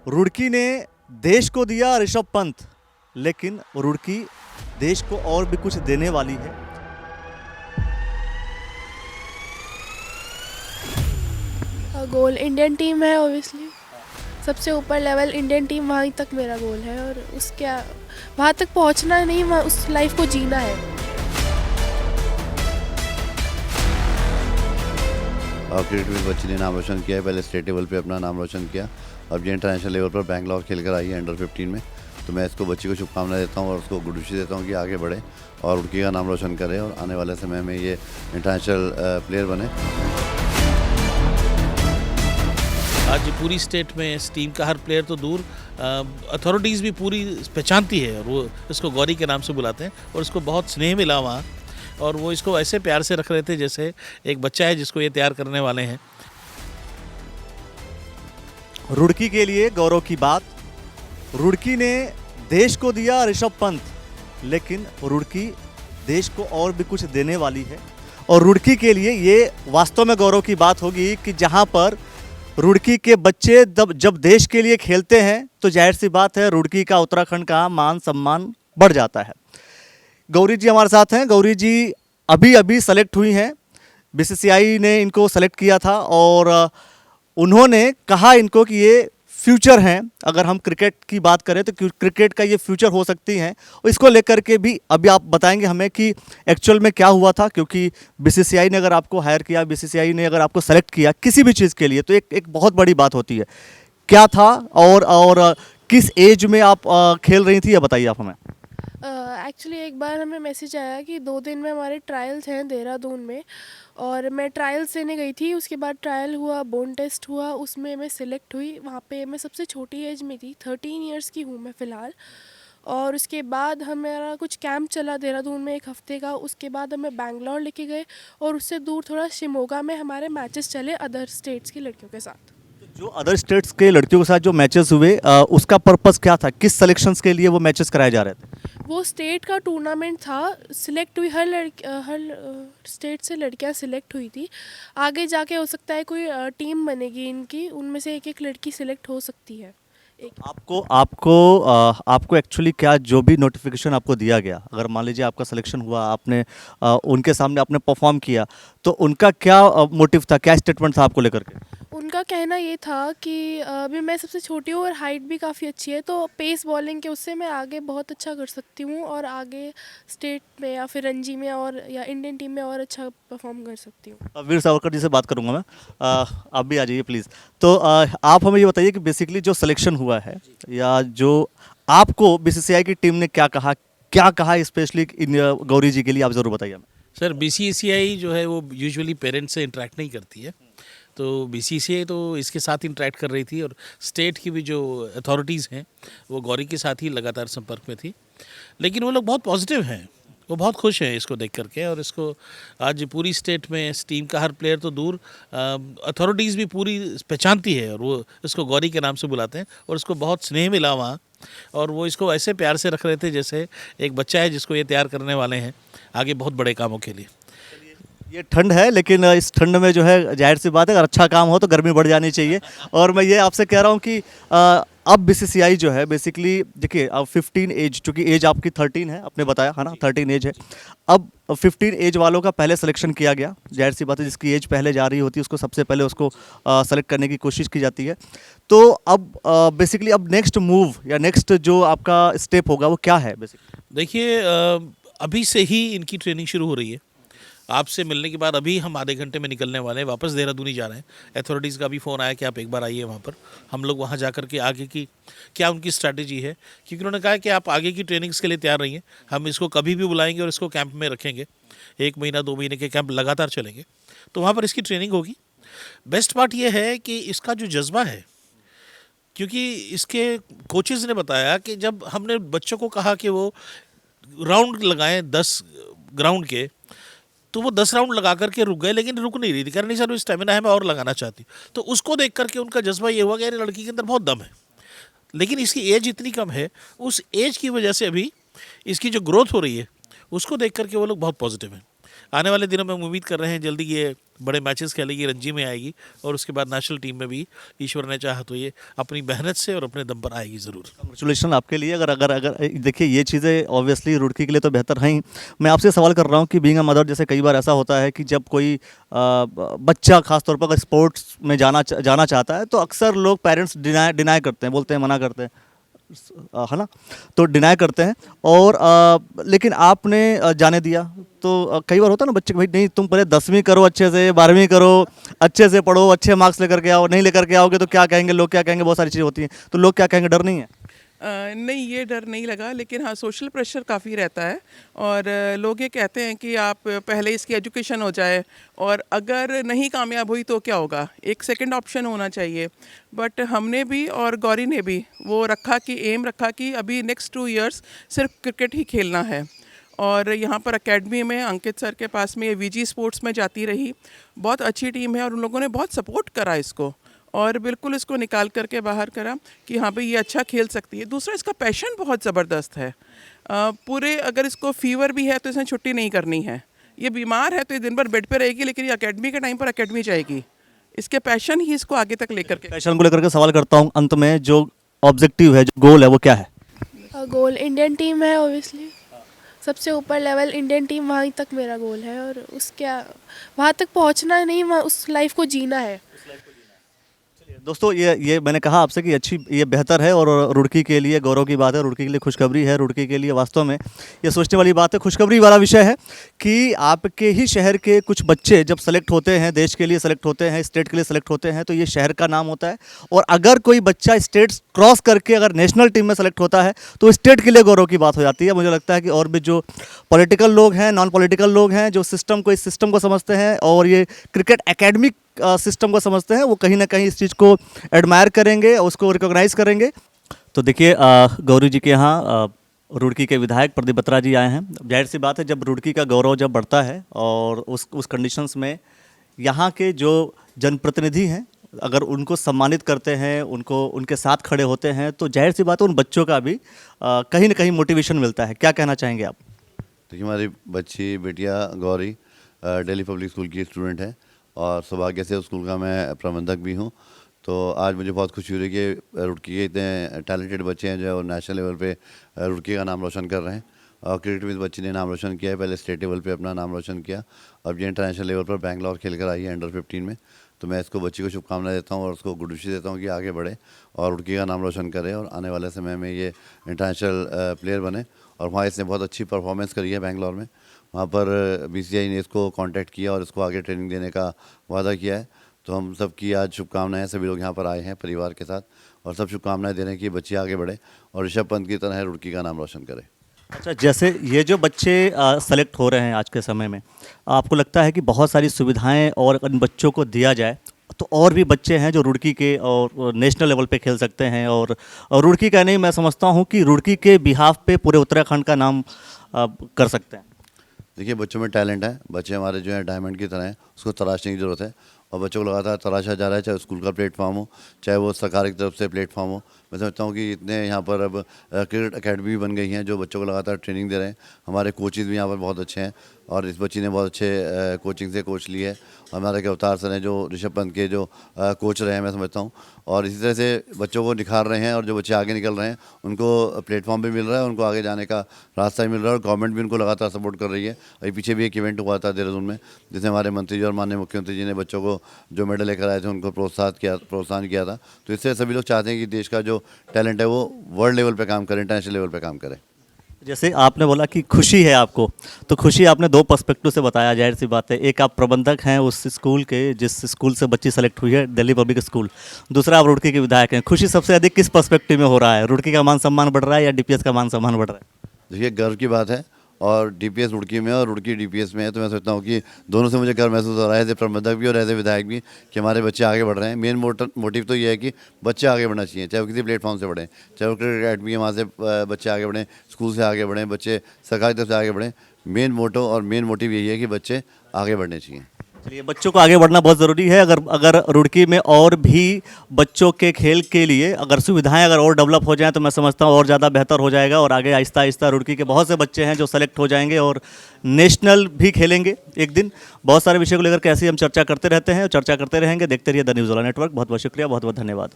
रुड़की ने देश को दिया ऋषभ पंत, लेकिन रुड़की देश को और भी कुछ देने वाली है। गोल इंडियन टीम है ऑब्वियसली। सबसे ऊपर लेवल इंडियन टीम, वहीं तक मेरा गोल है और उसके वहाँ तक पहुँचना नहीं, वहाँ उस लाइफ को जीना है। और क्रिकेट में बच्ची ने नाम रोशन किया है। पहले स्टेट लेवल पे अपना नाम रोशन किया, अब ये इंटरनेशनल लेवल पर बैंगलोर खेल कर आई है अंडर 15 में। तो मैं इसको बच्ची को शुभकामनाएं देता हूँ और उसको गुड विशेस देता हूँ कि आगे बढ़े और उड़की का नाम रोशन करे और आने वाले समय में ये इंटरनेशनल प्लेयर बने। आज पूरी स्टेट में इस टीम का हर प्लेयर तो दूर, अथॉरिटीज़ भी पूरी पहचानती है और वो इसको गौरी के नाम से बुलाते हैं और इसको बहुत स्नेह मिला वहाँ। और वो इसको ऐसे प्यार से रख रहे थे जैसे एक बच्चा है जिसको ये तैयार करने वाले हैं। रुड़की के लिए गौरव की बात। रुड़की ने देश को दिया ऋषभ पंत, लेकिन रुड़की देश को और भी कुछ देने वाली है। और रुड़की के लिए ये वास्तव में गौरव की बात होगी कि जहाँ पर रुड़की के बच्चे जब देश के लिए खेलते हैं तो जाहिर सी बात है रुड़की का, उत्तराखंड का मान सम्मान बढ़ जाता है। गौरी जी हमारे साथ हैं। गौरी जी अभी अभी सेलेक्ट हुई हैं, बीसीसीआई ने इनको सेलेक्ट किया था और उन्होंने कहा इनको कि ये फ्यूचर हैं। अगर हम क्रिकेट की बात करें तो क्रिकेट का ये फ्यूचर हो सकती हैं। और इसको लेकर के भी अभी आप बताएंगे हमें कि एक्चुअल में क्या हुआ था, क्योंकि बीसीसीआई ने अगर आपको हायर किया, बीसीसीआई ने अगर आपको सेलेक्ट किया किसी भी चीज़ के लिए तो एक बहुत बड़ी बात होती है। क्या था और किस एज में आप खेल रही थी, ये बताइए आप हमें। एक्चुअली एक बार हमें मैसेज आया कि 2 दिन में हमारे ट्रायल्स हैं देहरादून में, और मैं ट्रायल्स देने गई थी। उसके बाद ट्रायल हुआ, बोन टेस्ट हुआ, उसमें मैं सिलेक्ट हुई। वहाँ पे मैं सबसे छोटी एज में थी, 13 इयर्स की हूँ मैं फ़िलहाल। और उसके बाद हमारा कुछ कैंप चला देहरादून में 1 हफ्ते का। उसके बाद हमें बैंगलोर लेके गए और उससे दूर थोड़ा शिमोगा में हमारे मैचेस चले अदर स्टेट्स की लड़कियों के साथ। जो अदर स्टेट्स के लड़कियों के साथ जो मैचेस हुए उसका पर्पस क्या था, किस सिलेक्शंस के लिए वो मैचेस कराए जा रहे थे? वो स्टेट का टूर्नामेंट था। सिलेक्ट हुई हर स्टेट से लड़कियां सिलेक्ट हुई थी। आगे जाके हो सकता है कोई टीम बनेगी इनकी, उनमें से एक लड़की सिलेक्ट हो सकती है। आपको एक्चुअली क्या, जो भी नोटिफिकेशन आपको दिया गया, अगर मान लीजिए आपका सिलेक्शन हुआ, आपने उनके सामने आपने परफॉर्म किया, तो उनका क्या मोटिव था, क्या स्टेटमेंट था आपको लेकर के? उनका कहना ये था कि अभी मैं सबसे छोटी हूँ और हाइट भी काफ़ी अच्छी है, तो पेस बॉलिंग के उससे मैं आगे बहुत अच्छा कर सकती हूँ और आगे स्टेट में या फिर रणजी में और या इंडियन टीम में और अच्छा परफॉर्म कर सकती हूँ। वीर सावरकर जी से बात करूंगा मैं। आप भी आ जाइए प्लीज़। तो आप हमें ये बताइए कि बेसिकली जो सिलेक्शन हुआ है या जो आपको बीसीसीआई की टीम ने क्या कहा स्पेशली इन गौरी जी के लिए, आप ज़रूर बताइए हमें। सर, बीसीसीआई जो है वो यूजुअली पेरेंट्स से इंटरेक्ट नहीं करती है, तो बीसीसीआई तो इसके साथ इंटरेक्ट कर रही थी और स्टेट की भी जो अथॉरिटीज़ हैं वो गौरी के साथ ही लगातार संपर्क में थी। लेकिन वो लोग बहुत पॉजिटिव हैं, वो बहुत खुश हैं इसको देख करके। और इसको आज पूरी स्टेट में इस टीम का हर प्लेयर तो दूर, अथॉरिटीज़ भी पूरी पहचानती है और वो इसको गौरी के नाम से बुलाते हैं और इसको बहुत स्नेह मिला वहाँ। और वो इसको ऐसे प्यार से रख रहे थे जैसे एक बच्चा है जिसको ये तैयार करने वाले हैं आगे बहुत बड़े कामों के लिए। ये ठंड है, लेकिन इस ठंड में जो है जाहिर सी बात है अगर अच्छा काम हो तो गर्मी बढ़ जानी चाहिए। और मैं ये आपसे कह रहा हूँ कि अब बीसीसीआई जो है बेसिकली, देखिए अब 15 एज, चूँकि एज आपकी 13 है, आपने बताया है ना, 13 एज है। अब 15 एज वालों का पहले सिलेक्शन किया गया। जाहिर सी बात है जिसकी एज पहले जा रही होती है उसको सबसे पहले उसको सेलेक्ट करने की कोशिश की जाती है। तो अब बेसिकली अब नेक्स्ट मूव या नेक्स्ट जो आपका स्टेप होगा वो क्या है बेसिकली? देखिए, अभी से ही इनकी ट्रेनिंग शुरू हो रही है। आपसे मिलने के बाद अभी हम आधे घंटे में निकलने वाले हैं, वापस देहरादून ही जा रहे हैं। अथॉरिटीज़ का भी फ़ोन आया कि आप एक बार आइए वहाँ पर, हम लोग वहाँ जा कर के आगे की क्या उनकी स्ट्रैटेजी है, क्योंकि उन्होंने कहा कि आप आगे की ट्रेनिंग्स के लिए तैयार रहिए, हम इसको कभी भी बुलाएंगे और इसको कैंप में रखेंगे। 1 महीना 2 महीने के कैंप लगातार चलेंगे, तो वहाँ पर इसकी ट्रेनिंग होगी। बेस्ट पार्ट ये है कि इसका जो जज्बा है, क्योंकि इसके कोचेज़ ने बताया कि जब हमने बच्चों को कहा कि वो राउंड लगाएं 10 ग्राउंड के, तो वो 10 राउंड लगा करके रुक गए, लेकिन रुक नहीं रही थी, कह नहीं सर स्टेमिना है, मैं और लगाना चाहती। तो उसको देख करके उनका जज्बा ये हुआ कि यार लड़की के अंदर बहुत दम है, लेकिन इसकी एज इतनी कम है, उस एज की वजह से अभी इसकी जो ग्रोथ हो रही है उसको देख करके वो लोग बहुत पॉजिटिव हैं। आने वाले दिनों में हम उम्मीद कर रहे हैं जल्दी ये बड़े मैचेस खेलेगी, रणजी में आएगी और उसके बाद नेशनल टीम में भी ईश्वर ने चाहा तो ये अपनी मेहनत से और अपने दम पर आएगी ज़रूर। कंग्रेचुलेशन आपके लिए। अगर अगर अगर देखिए ये चीज़ें ऑब्वियसली रुड़की के लिए तो बेहतर हैं ही। मैं आपसे सवाल कर रहा हूँ कि बीइंग अ मदर, जैसे कई बार ऐसा होता है कि जब कोई बच्चा खासतौर पर अगर स्पोर्ट्स में जाना चाहता है तो अक्सर लोग पेरेंट्स डिनाई करते हैं, बोलते हैं, मना करते हैं, है ना, तो डिनाई करते हैं। और लेकिन आपने जाने दिया। तो कई बार होता है ना बच्चे, भाई नहीं तुम पहले 10वीं करो अच्छे से, 12वीं करो अच्छे से, पढ़ो, अच्छे मार्क्स लेकर के आओ, नहीं लेकर के आओगे तो क्या कहेंगे, लोग क्या कहेंगे, बहुत सारी चीज़ें होती हैं। तो लोग क्या कहेंगे, डर नहीं है? नहीं, ये डर नहीं लगा, लेकिन हाँ सोशल प्रेशर काफ़ी रहता है। और लोग ये कहते हैं कि आप पहले इसकी एजुकेशन हो जाए और अगर नहीं कामयाब हुई तो क्या होगा, एक सेकंड ऑप्शन होना चाहिए। बट हमने भी और गौरी ने भी वो रखा कि एम रखा कि अभी नेक्स्ट 2 इयर्स सिर्फ क्रिकेट ही खेलना है। और यहाँ पर एकेडमी में अंकित सर के पास में ये वीजी स्पोर्ट्स में जाती रही, बहुत अच्छी टीम है और उन लोगों ने बहुत सपोर्ट करा इसको और बिल्कुल इसको निकाल करके बाहर करा कि हाँ भाई ये अच्छा खेल सकती है। दूसरा, इसका पैशन बहुत ज़बरदस्त है। पूरे अगर इसको फीवर भी है तो इसने छुट्टी नहीं करनी है, ये बीमार है तो ये दिन भर बेड पे रहेगी, लेकिन ये एकेडमी के टाइम पर एकेडमी जाएगी। इसके पैशन ही इसको आगे तक लेकर के। पैशन को लेकर के सवाल करता हूँ अंत में, जो ऑब्जेक्टिव है, जो गोल है, वो क्या है? गोल इंडियन टीम है ऑब्वियसली, सबसे ऊपर लेवल इंडियन टीम, वहीं तक मेरा गोल है। और उसके वहाँ तक पहुँचना नहीं, वहाँ उस लाइफ को जीना है। दोस्तों ये मैंने कहा आपसे कि अच्छी, ये बेहतर है और रुड़की के लिए गौरव की बात है, रुड़की के लिए खुशखबरी है, रुड़की के लिए वास्तव में ये सोचने वाली बात है। खुशखबरी वाला विषय है कि आपके ही शहर के कुछ बच्चे जब सेलेक्ट होते हैं, देश के लिए सेलेक्ट होते हैं, स्टेट के लिए सेलेक्ट होते हैं, तो ये शहर का नाम होता है। और अगर कोई बच्चा स्टेट क्रॉस करके अगर नेशनल टीम में सेलेक्ट होता है तो स्टेट के लिए गौरव की बात हो जाती है। मुझे लगता है कि और भी जो पॉलिटिकल लोग हैं, नॉन पॉलिटिकल लोग हैं, जो सिस्टम को, इस सिस्टम को समझते हैं और ये क्रिकेट एकेडमिक सिस्टम को समझते हैं, वो कहीं ना कहीं इस चीज़ को एडमायर करेंगे, उसको रिकॉग्नाइज करेंगे। तो देखिए गौरी जी के यहाँ रुड़की के विधायक प्रदीप बत्रा जी आए हैं। जाहिर सी बात है, जब रुड़की का गौरव जब बढ़ता है और उस कंडीशंस में यहाँ के जो जनप्रतिनिधि हैं अगर उनको सम्मानित करते हैं, उनको उनके साथ खड़े होते हैं, तो जाहिर सी बात है उन बच्चों का भी कहीं ना कहीं मोटिवेशन मिलता है। क्या कहना चाहेंगे आप? देखिए, हमारी बच्ची बेटिया गौरी दिल्ली पब्लिक स्कूल की स्टूडेंट है और सौभाग्य से उस स्कूल का मैं प्रबंधक भी हूँ। तो आज मुझे बहुत खुशी हो रही है कि रुड़की के इतने टैलेंटेड बच्चे हैं जो नेशनल लेवल पे रुड़की का नाम रोशन कर रहे हैं। और क्रिकेट में इस बच्ची ने नाम रोशन किया है, पहले स्टेट लेवल पे अपना नाम रोशन किया, अब ये इंटरनेशनल लेवल पर बैंगलोर खेल कर आई है अंडर 15 में। तो मैं इसको, बच्ची को शुभकामनाएं देता हूँ और उसको गुड विशेस देता हूँ कि आगे बढ़े और रुड़की का नाम रोशन करे और आने वाले समय में ये इंटरनेशनल प्लेयर बने। और वहाँ इसने बहुत अच्छी परफॉर्मेंस करी है बैंगलोर में। वहाँ पर बीसीसीआई ने इसको कांटेक्ट किया और इसको आगे ट्रेनिंग देने का वादा किया है। तो हम सब की आज शुभकामनाएं, सभी लोग यहाँ पर आए हैं परिवार के साथ और सब शुभकामनाएं दे रहे हैं कि बच्ची आगे बढ़े और ऋषभ पंत की तरह रुड़की का नाम रोशन करे। अच्छा, जैसे ये जो बच्चे सेलेक्ट हो रहे हैं आज के समय में, आपको लगता है कि बहुत सारी सुविधाएं और इन बच्चों को दिया जाए तो और भी बच्चे हैं जो रुड़की के और नेशनल लेवल पे खेल सकते हैं? और रुड़की का नहीं, मैं समझता हूँ कि रुड़की के बिहाफ पे पूरे उत्तराखंड का नाम कर सकते हैं। देखिए, बच्चों में टैलेंट है, बच्चे हमारे जो है डायमंड की तरह हैं, उसको तराशने की ज़रूरत है और बच्चों को लगातार तराशा जा रहा है, चाहे स्कूल का प्लेटफॉर्म हो, चाहे वो सरकार की तरफ से प्लेटफॉर्म हो। मैं समझता हूँ कि इतने यहाँ पर अब क्रिकेट एकेडमी भी बन गई हैं जो बच्चों को लगातार ट्रेनिंग दे रहे हैं। हमारे कोचेज़ भी यहाँ पर बहुत अच्छे हैं और इस बच्ची ने बहुत अच्छे कोचिंग से कोच लिए। हमारे के अवतार सर हैं जो ऋषभ पंत के जो कोच रहे हैं, मैं समझता हूँ। और इसी तरह से बच्चों को निखार रहे हैं और जो बच्चे आगे निकल रहे हैं उनको प्लेटफॉर्म भी मिल रहा है, उनको आगे जाने का रास्ता भी मिल रहा है और गवर्नमेंट भी उनको लगातार सपोर्ट कर रही है। अभी पीछे भी एक इवेंट हुआ था देहरादून में, जिसमें हमारे मंत्री जी और माननीय मुख्यमंत्री जी ने बच्चों को जो मेडल लेकर आए थे उनको प्रोत्साहन किया था। तो इससे सभी लोग चाहते हैं कि देश का जो टैलेंट है वो वर्ल्ड लेवल पे काम करे, इंटरनेशनल लेवल पे काम करे। जैसे आपने बोला कि खुशी है आपको, तो खुशी आपने दो पर्सपेक्टिव से बताया, जाहिर सी बात है। एक, आप प्रबंधक हैं उस स्कूल के जिस स्कूल से बच्ची सेलेक्ट हुई है, दिल्ली पब्लिक स्कूल। दूसरा, आप रुड़की के विधायक हैं। खुशी सबसे अधिक किस पर्सपेक्टिव में हो रहा है? रुड़की का मान सम्मान बढ़ रहा है या डीपीएस का मान सम्मान बढ़ रहा है? देखिए, गर्व की बात है और डीपीएस रुड़की में और रुड़की डीपीएस में है, तो मैं सोचता हूँ कि दोनों से मुझे गर्व महसूस हो रहा है, एज ए प्रबंधक भी और एज ए विधायक भी, कि हमारे बच्चे आगे बढ़ रहे हैं। मेन मोटिव तो ये है कि बच्चे आगे बढ़ना चाहिए, चाहे वो किसी प्लेटफॉर्म से बढ़ें, चाहे वो क्रिकेट अकेडमी है वहाँ से बच्चे आगे बढ़ें, स्कूल से आगे बढ़ें, बच्चे सरकारी तरफ से आगे बढ़ें। मेन मोटो और मेन मोटिव यही है कि बच्चे आगे बढ़ने चाहिए। चलिए, बच्चों को आगे बढ़ना बहुत ज़रूरी है। अगर रुड़की में और भी बच्चों के खेल के लिए अगर सुविधाएं अगर और डेवलप हो जाएं तो मैं समझता हूं और ज़्यादा बेहतर हो जाएगा, और आगे आहिस्ता आहिस्ता रुड़की के बहुत से बच्चे हैं जो सेलेक्ट हो जाएंगे और नेशनल भी खेलेंगे एक दिन। बहुत सारे विषय को लेकर के ऐसे ही हम चर्चा करते रहते हैं और चर्चा करते रहेंगे। देखते रहिए द न्यूज़ वाला नेटवर्क। बहुत बहुत शुक्रिया, बहुत बहुत धन्यवाद।